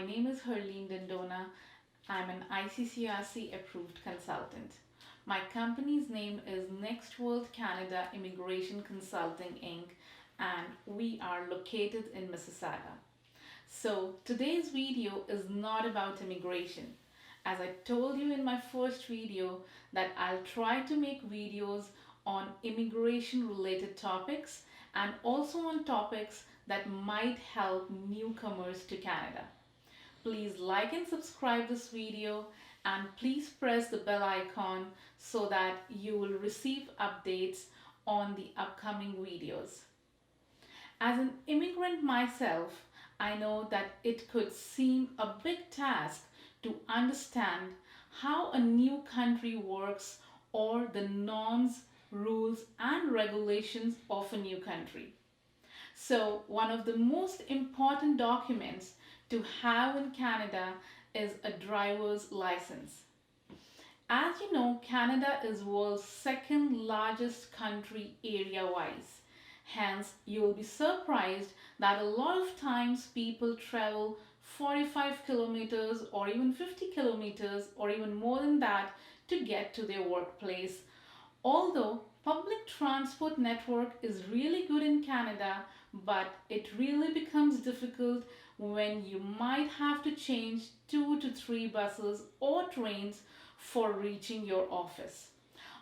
name is Herleen Dindona. I'm an ICCRC approved consultant. My company's name is Next World Canada Immigration Consulting Inc. and we are located in Mississauga. So today's video is not about immigration. As I told you in my first video that I'll try to make videos on immigration related topics and also on topics that might help newcomers to Canada. Please like and subscribe this video and please press the bell icon so that you will receive updates on the upcoming videos. As an immigrant myself, I know that it could seem a big task to understand how a new country works or the norms, rules, and regulations of a new country. So, one of the most important documents to have in Canada is a driver's license. As you know, Canada is world's second largest country area-wise. Hence, you will be surprised that a lot of times people travel 45 kilometers or even 50 kilometers or even more than that to get to their workplace. Although public transport network is really good in Canada, but it really becomes difficult when you might have to change 2 to 3 buses or trains for reaching your office.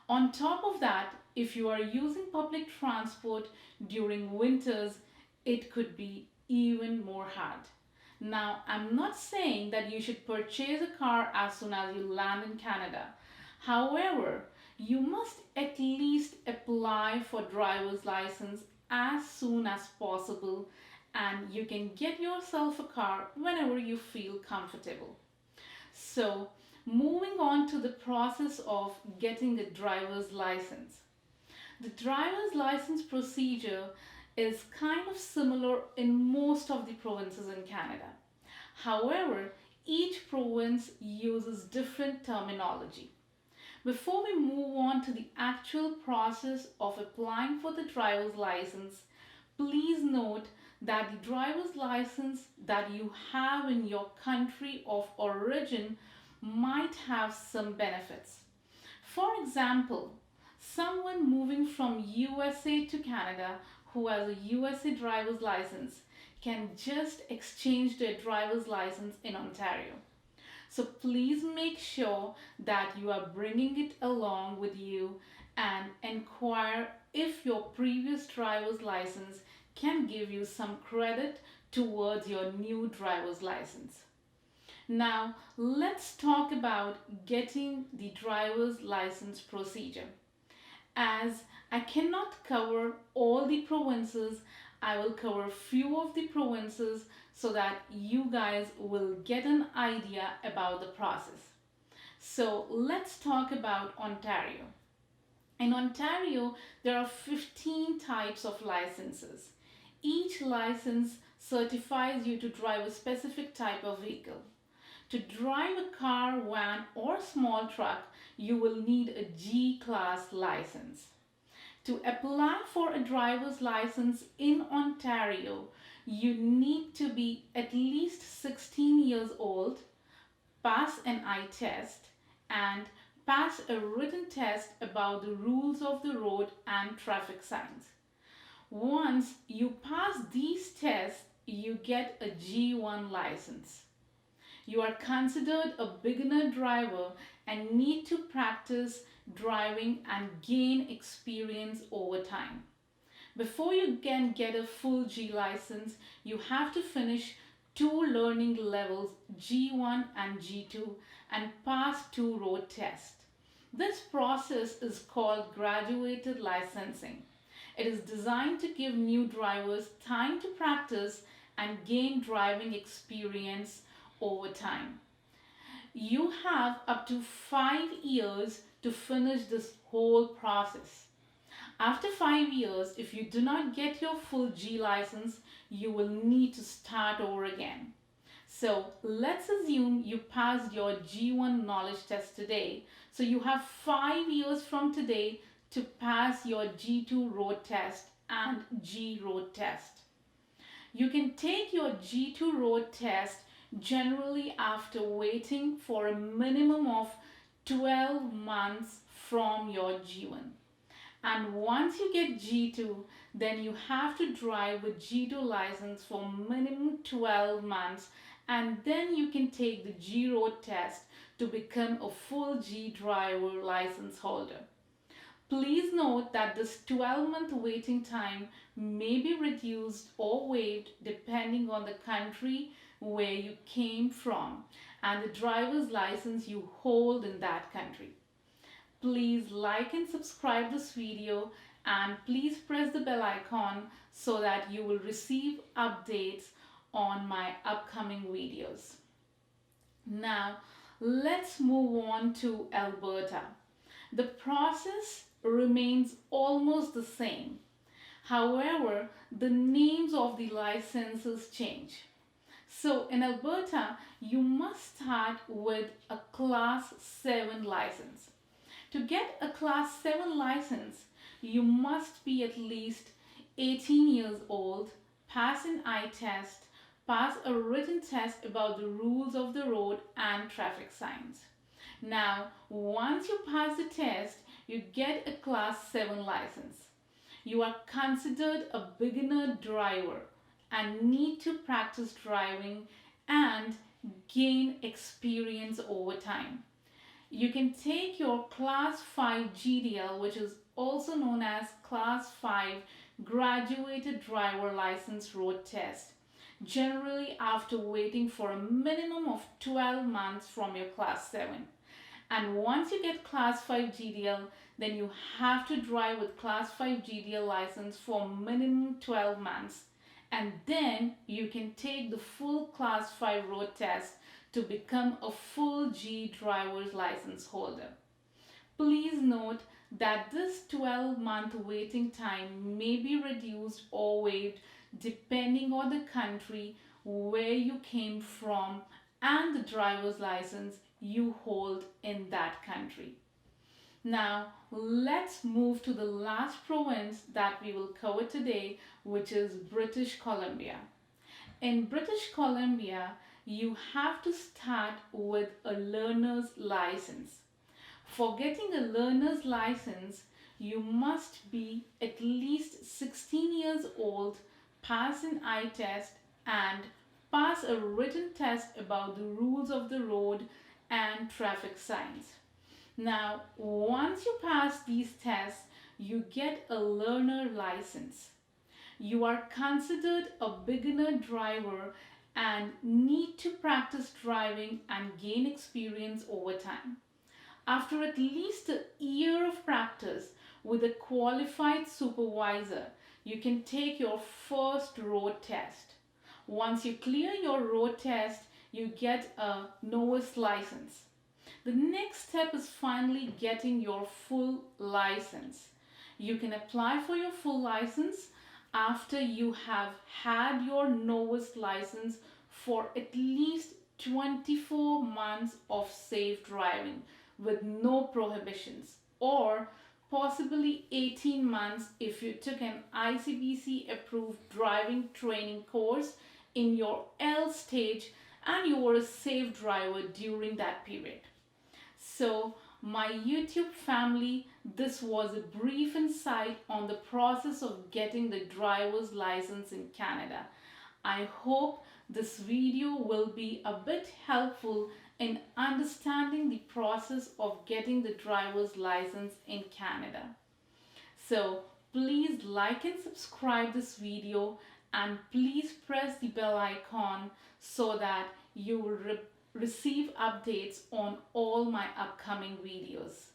On top of that, if you are using public transport during winters, it could be even more hard. Now, I'm not saying that you should purchase a car as soon as you land in Canada. However, you must at least apply for driver's license as soon as possible and you can get yourself a car whenever you feel comfortable. So, moving on to the process of getting a driver's license. The driver's license procedure is kind of similar in most of the provinces in Canada. However, each province uses different terminology. Before we move on to the actual process of applying for the driver's license, please note that the driver's license that you have in your country of origin might have some benefits. For example, someone moving from USA to Canada who has a USA driver's license can just exchange their driver's license in Ontario. So please make sure that you are bringing it along with you and inquire if your previous driver's license can give you some credit towards your new driver's license. Now, let's talk about getting the driver's license procedure. As I cannot cover all the provinces, I will cover few of the provinces so that you guys will get an idea about the process. So let's talk about Ontario. In Ontario, there are 15 types of licenses. Each license certifies you to drive a specific type of vehicle. To drive a car, van, or small truck, you will need a G-class license. To apply for a driver's license in Ontario, you need to be at least 16 years old, pass an eye test, and pass a written test about the rules of the road and traffic signs. Once you pass these tests, you get a G1 license. You are considered a beginner driver and need to practice driving and gain experience over time. Before you can get a full G license, you have to finish 2 learning levels, G1 and G2, and pass 2 road tests. This process is called graduated licensing. It is designed to give new drivers time to practice and gain driving experience over time. You have up to 5 years to finish this whole process. After 5 years, if you do not get your full G license, you will need to start over again. So let's assume you passed your G1 knowledge test today. So you have 5 years from today to pass your G2 road test and G road test. You can take your G2 road test generally after waiting for a minimum of 12 months from your G1. And once you get G2, then you have to drive with G2 license for minimum 12 months, and then you can take the G road test to become a full G driver license holder. Please note that this 12-month waiting time may be reduced or waived depending on the country where you came from and the driver's license you hold in that country. Please like and subscribe this video, and please press the bell icon so that you will receive updates on my upcoming videos. Now, let's move on to Alberta. The process remains almost the same. However, the names of the licenses change. So in Alberta, you must start with a Class 7 license. To get a Class 7 license, you must be at least 18 years old, pass an eye test, pass a written test about the rules of the road and traffic signs. Now, once you pass the test, you get a Class 7 license. You are considered a beginner driver and need to practice driving and gain experience over time. You can take your Class 5 GDL, which is also known as Class 5 Graduated Driver License Road Test, generally after waiting for a minimum of 12 months from your Class 7. And once you get Class 5 GDL, then you have to drive with Class 5 GDL license for minimum 12 months. And then you can take the full Class 5 road test to become a full G driver's license holder. Please note that this 12-month waiting time may be reduced or waived depending on the country where you came from and the driver's license you hold in that country. Now, let's move to the last province that we will cover today, which is British Columbia. In British Columbia, you have to start with a learner's license. For getting a learner's license, you must be at least 16 years old, pass an eye test, and pass a written test about the rules of the road and traffic signs. Now, once you pass these tests, you get a learner license. You are considered a beginner driver and need to practice driving and gain experience over time. After at least a year of practice with a qualified supervisor, you can take your first road test. Once you clear your road test, you get a novice license. The next step is finally getting your full license. You can apply for your full license after you have had your novice license for at least 24 months of safe driving with no prohibitions, or possibly 18 months if you took an ICCRC approved driving training course in your L stage and you were a safe driver during that period. So, my YouTube family, this was a brief insight on the process of getting the driver's license in Canada. I hope this video will be a bit helpful in understanding the process of getting the driver's license in Canada. So, please like and subscribe this video, and please press the bell icon so that you will receive updates on all my upcoming videos.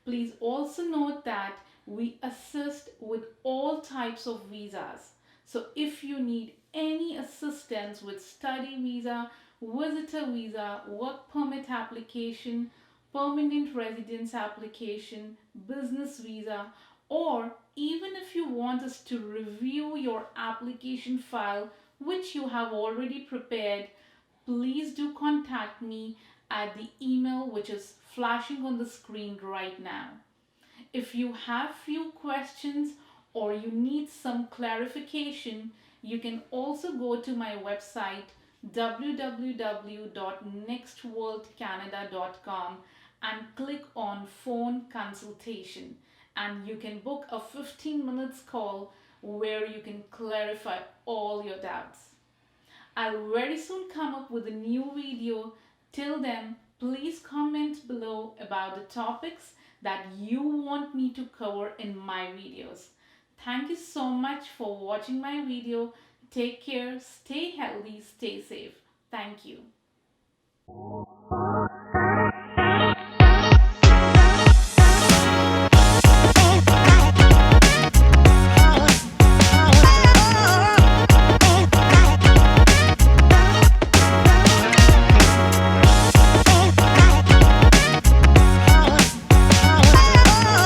Please also note that we assist with all types of visas. So if you need any assistance with study visa, visitor visa, work permit application, permanent residence application, business visa, or even if you want us to review your application file which you have already prepared, please do contact me at the email which is flashing on the screen right now. If you have few questions or you need some clarification, you can also go to my website www.nextworldcanada.com and click on Phone Consultation, and you can book a 15 minutes call where you can clarify all your doubts. I'll very soon come up with a new video. Till then, please comment below about the topics that you want me to cover in my videos. Thank you so much for watching my video. Take care, stay healthy, stay safe. Thank you.